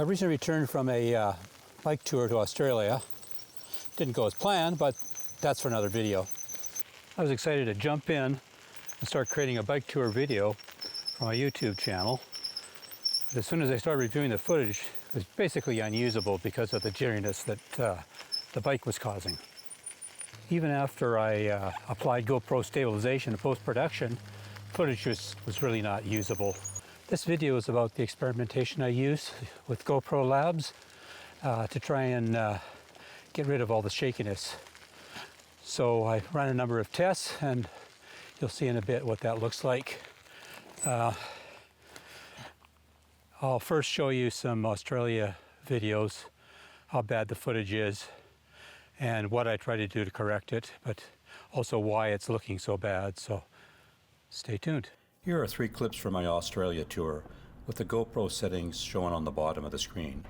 I recently returned from a bike tour to Australia. Didn't go as planned, but that's for another video. I was excited to jump in and start creating a bike tour video for my YouTube channel. But as soon as I started reviewing the footage, it was basically unusable because of the jitteriness that the bike was causing. Even after I applied GoPro stabilization in post-production, footage was really not usable. This video is about the experimentation I use with GoPro Labs to try and get rid of all the shakiness. So I ran a number of tests, and you'll see in a bit what that looks like. I'll first show you some Australia videos, how bad the footage is, and what I try to do to correct it, but also why it's looking so bad, so stay tuned. Here are 3 clips from my Australia tour, with the GoPro settings shown on the bottom of the screen.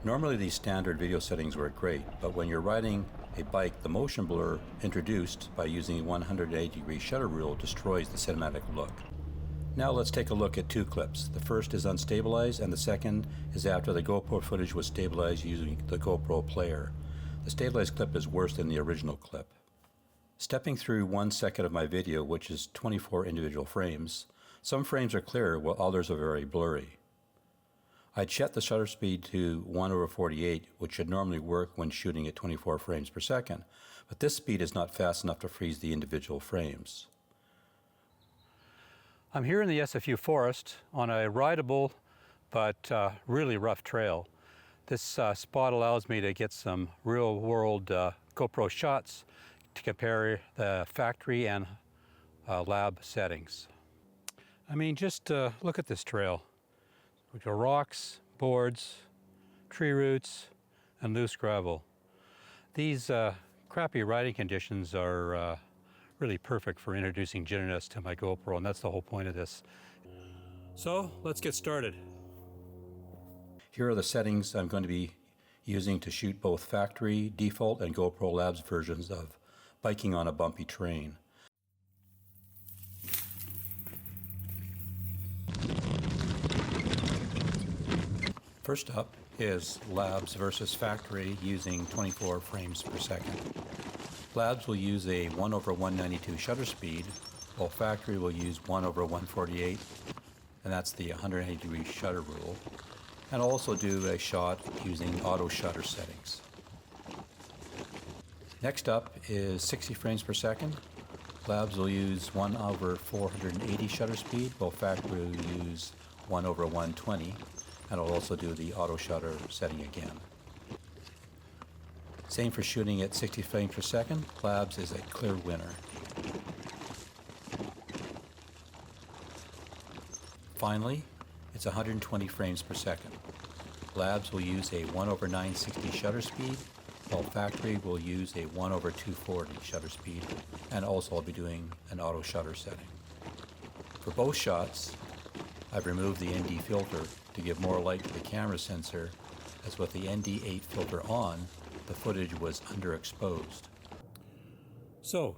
Normally these standard video settings work great, but when you're riding a bike, the motion blur introduced by using a 180-degree shutter rule destroys the cinematic look. Now let's take a look at 2 clips. The first is unstabilized, and the second is after the GoPro footage was stabilized using the GoPro player. The stabilized clip is worse than the original clip. Stepping through 1 second of my video, which is 24 individual frames, some frames are clear while others are very blurry. I'd set the shutter speed to 1/48, which should normally work when shooting at 24 frames per second, but this speed is not fast enough to freeze the individual frames. I'm here in the SFU forest on a rideable but really rough trail. This spot allows me to get some real-world GoPro shots to compare the factory and lab settings. I mean, just look at this trail. We've got rocks, boards, tree roots, and loose gravel. These crappy riding conditions are really perfect for introducing jitteriness to my GoPro, and that's the whole point of this. So let's get started. Here are the settings I'm going to be using to shoot both factory, default, and GoPro Labs versions of biking on a bumpy terrain. First up is Labs versus factory using 24 frames per second. Labs will use a 1/192 shutter speed, while factory will use 1/148, and that's the 180-degree shutter rule, and also do a shot using auto shutter settings. Next up is 60 frames per second. Labs will use 1/480 shutter speed, while factory will use 1/120, and I'll also do the auto shutter setting again. Same for shooting at 60 frames per second. Labs is a clear winner. Finally, it's 120 frames per second. Labs will use a 1/960 shutter speed, while factory will use a 1/240 shutter speed, and also I'll be doing an auto shutter setting. For both shots, I've removed the ND filter to give more light to the camera sensor, as with the ND8 filter on, the footage was underexposed. So,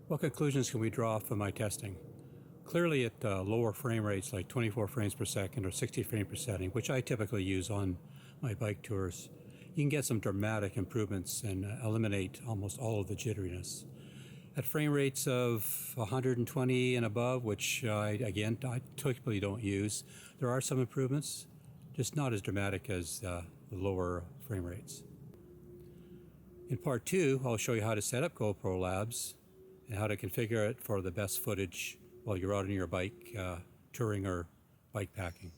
what conclusions can we draw from my testing? Clearly at lower frame rates like 24 frames per second or 60 frames per second, which I typically use on my bike tours, you can get some dramatic improvements and eliminate almost all of the jitteriness. At frame rates of 120 and above, which I typically don't use, there are some improvements, just not as dramatic as the lower frame rates. In part 2, I'll show you how to set up GoPro Labs and how to configure it for the best footage while you're out on your bike touring or bike packing.